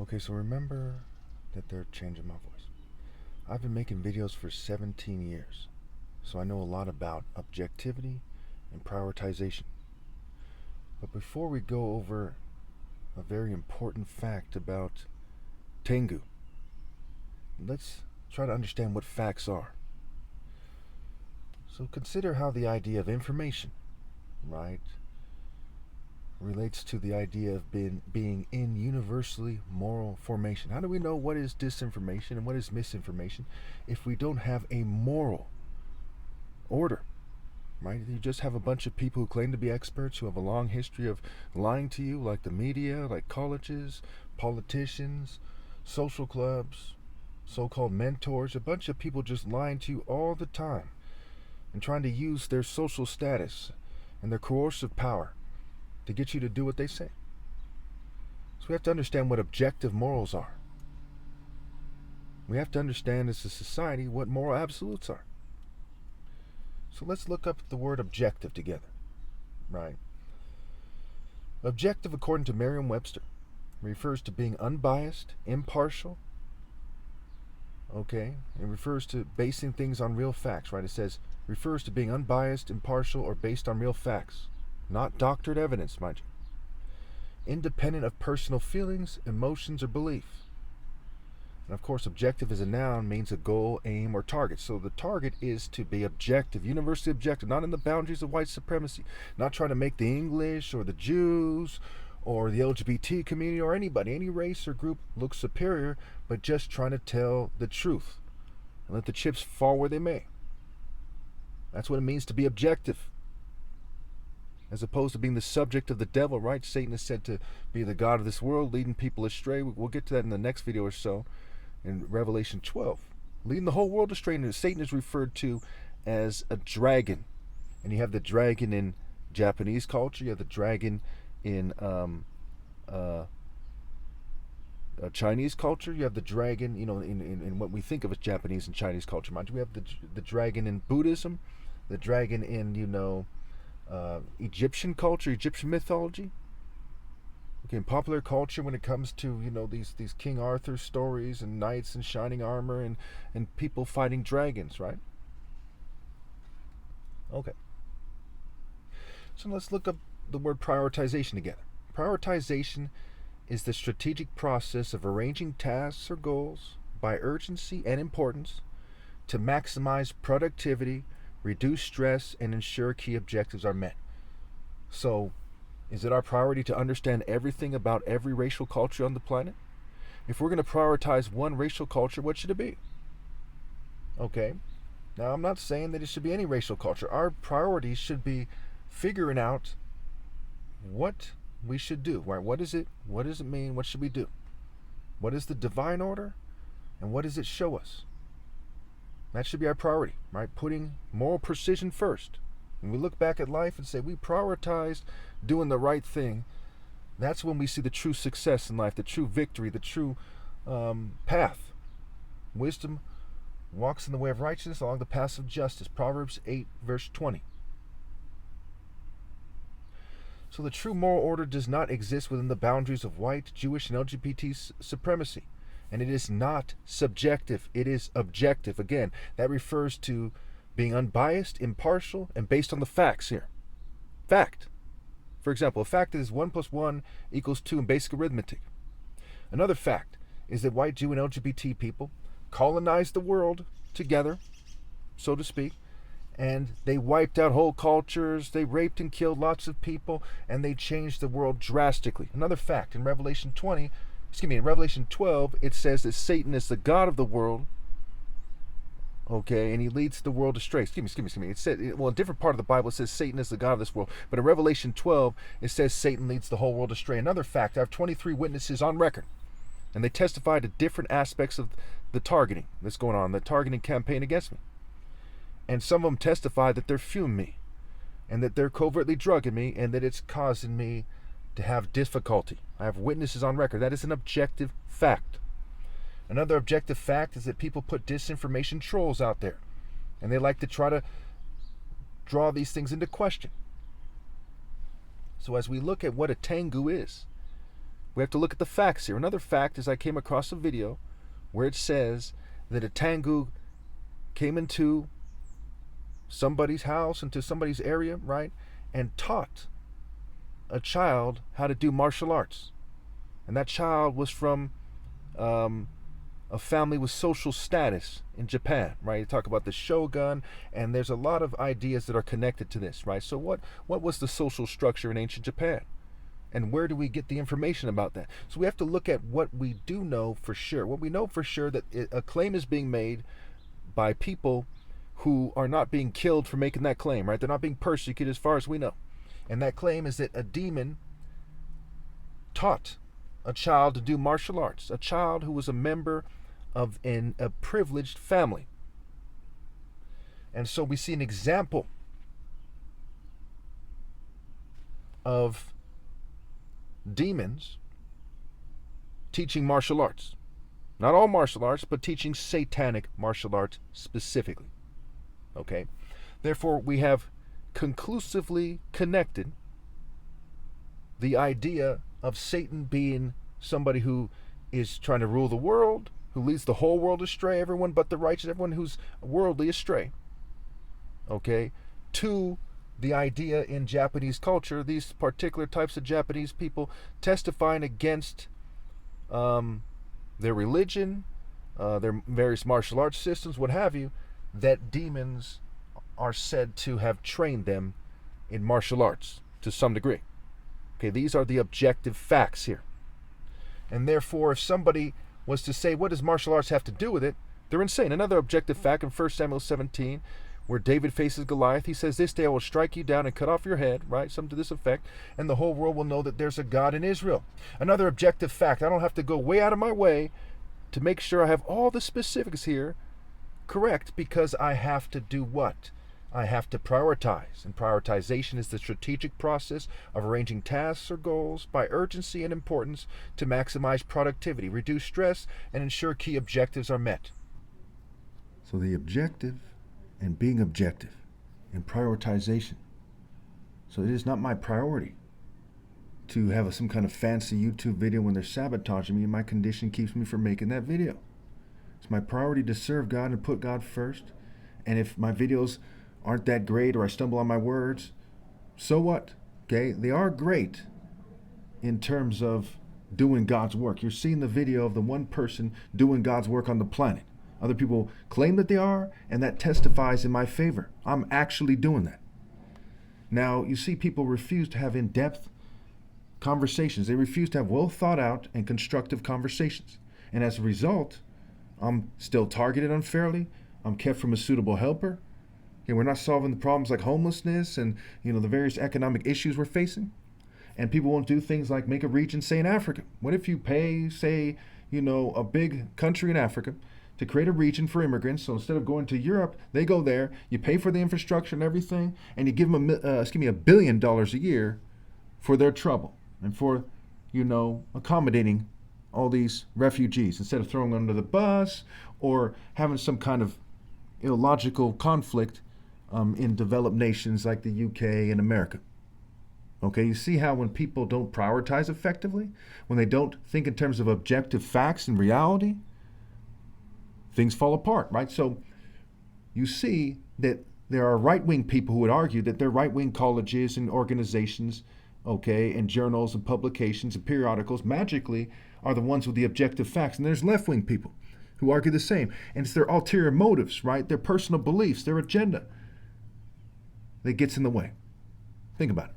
Okay, so remember that they're changing my voice. I've been making videos for 17 years, so I know a lot about objectivity and prioritization. But before we go over a very important fact about Tengu, let's try to understand what facts are. So consider how the idea of information, right, relates to the idea of being in universally moral formation. How do we know what is disinformation and what is misinformation if we don't have a moral order? Right? You just have a bunch of people who claim to be experts who have a long history of lying to you, like the media, like colleges, politicians, social clubs, so-called mentors, a bunch of people just lying to you all the time and trying to use their social status and their coercive power to get you to do what they say. So we have to understand what objective morals are. We have to understand as a society what moral absolutes are. So let's look up the word objective together, right? Objective, according to Merriam-Webster, refers to being unbiased, impartial, okay? It refers to basing things on real facts, right? It says, refers to being unbiased, impartial, or based on real facts, not doctored evidence, mind you. Independent of personal feelings, emotions, or belief. And of course, objective as a noun means a goal, aim, or target. So the target is to be objective, universally objective, not in the boundaries of white supremacy, not trying to make the English or the Jews or the LGBT community or anybody, any race or group look superior, but just trying to tell the truth and let the chips fall where they may. That's what it means to be objective, as opposed to being the subject of the devil, right? Satan is said to be the god of this world, leading people astray. We'll get to that in the next video or so. In Revelation 12, leading the whole world astray. And Satan is referred to as a dragon, and you have the dragon in Japanese culture, you have the dragon in Chinese culture, you have the dragon, in what we think of as Japanese and Chinese culture. Mind you, we have the dragon in Buddhism, the dragon in Egyptian culture, Egyptian mythology. Okay, in popular culture, when it comes to these King Arthur stories and knights in shining armor and people fighting dragons, right? Okay. So let's look up the word prioritization together. Prioritization is the strategic process of arranging tasks or goals by urgency and importance to maximize productivity, reduce stress, and ensure key objectives are met. So, is it our priority to understand everything about every racial culture on the planet? If we're going to prioritize one racial culture, what should it be? Okay. Now, I'm not saying that it should be any racial culture. Our priorities should be figuring out what we should do. Right? What is it? What does it mean? What should we do? What is the divine order? And what does it show us? That should be our priority, right? Putting moral precision first. When we look back at life and say we prioritized doing the right thing, that's when we see the true success in life, the true victory, the true path. Wisdom walks in the way of righteousness along the paths of justice. Proverbs 8, verse 20. So the true moral order does not exist within the boundaries of white, Jewish, and LGBT supremacy. And it is not subjective, it is objective. Again, that refers to being unbiased, impartial, and based on the facts here. Fact. For example, a fact is 1 + 1 = 2 in basic arithmetic. Another fact is that white, Jew, and LGBT people colonized the world together, so to speak, and they wiped out whole cultures, they raped and killed lots of people, and they changed the world drastically. Another fact, in Revelation 12, it says that Satan is the god of the world, okay, and he leads the world astray. Excuse me. It said, well, in a different part of the Bible, it says Satan is the god of this world. But in Revelation 12, it says Satan leads the whole world astray. Another fact, I have 23 witnesses on record, and they testify to different aspects of the targeting that's going on, the targeting campaign against me. And some of them testify that they're fuming me, and that they're covertly drugging me, and that it's causing me to have difficulty. I have witnesses on record. That is an objective fact. Another objective fact is that people put disinformation trolls out there, and they like to try to draw these things into question. So as we look at what a Tengu is, We have to look at the facts here. Another fact is I came across a video where it says that a Tengu came into somebody's house, into somebody's area, right, and taught a child how to do martial arts. And that child was from a family with social status in Japan, right? You talk about the shogun, and there's a lot of ideas that are connected to this, right? So what was the social structure in ancient Japan? And where do we get the information about that? So we have to look at what we do know for sure. What we know for sure that a claim is being made by people who are not being killed for making that claim, right? They're not being persecuted as far as we know. And that claim is that a demon taught a child to do martial arts, a child who was a member of a privileged family. And so we see an example of demons teaching martial arts. Not all martial arts, but teaching satanic martial arts specifically. Okay? Therefore, we have conclusively connected the idea of Satan being somebody who is trying to rule the world, who leads the whole world astray, everyone but the righteous, everyone who's worldly astray. Okay? To the idea in Japanese culture, these particular types of Japanese people testifying against their religion, their various martial arts systems, what have you, that demons are said to have trained them in martial arts to some degree. Okay, these are the objective facts here. And therefore, if somebody was to say, what does martial arts have to do with it? They're insane. Another objective fact in 1 Samuel 17, where David faces Goliath, he says, this day I will strike you down and cut off your head, right? Something to this effect. And the whole world will know that there's a God in Israel. Another objective fact, I don't have to go way out of my way to make sure I have all the specifics here correct, because I have to do what? I have to prioritize, and prioritization is the strategic process of arranging tasks or goals by urgency and importance to maximize productivity, reduce stress, and ensure key objectives are met. So the objective and being objective and prioritization. So it is not my priority to have some kind of fancy YouTube video when they're sabotaging me and my condition keeps me from making that video. It's my priority to serve God and put God first. And if my videos aren't that great or I stumble on my words, so what? Okay, they are great in terms of doing God's work. You're seeing the video of the one person doing God's work on the planet. Other people claim that they are, and that testifies in my favor. I'm actually doing that. Now, you see people refuse to have in-depth conversations. They refuse to have well thought out and constructive conversations. And as a result, I'm still targeted unfairly. I'm kept from a suitable helper. Okay, we're not solving the problems like homelessness and the various economic issues we're facing. And people won't do things like make a region, say in Africa. What if you pay, say, a big country in Africa to create a region for immigrants? So instead of going to Europe, they go there, you pay for the infrastructure and everything, and you give them $1 billion a year for their trouble and for, accommodating all these refugees instead of throwing them under the bus or having some kind of illogical conflict in developed nations like the UK and America. Okay, you see how when people don't prioritize effectively, when they don't think in terms of objective facts and reality, things fall apart, right? So you see that there are right-wing people who would argue that their right-wing colleges and organizations, okay, and journals and publications and periodicals magically are the ones with the objective facts. And there's left-wing people who argue the same. And it's their ulterior motives, right? Their personal beliefs, their agenda that gets in the way. Think about it.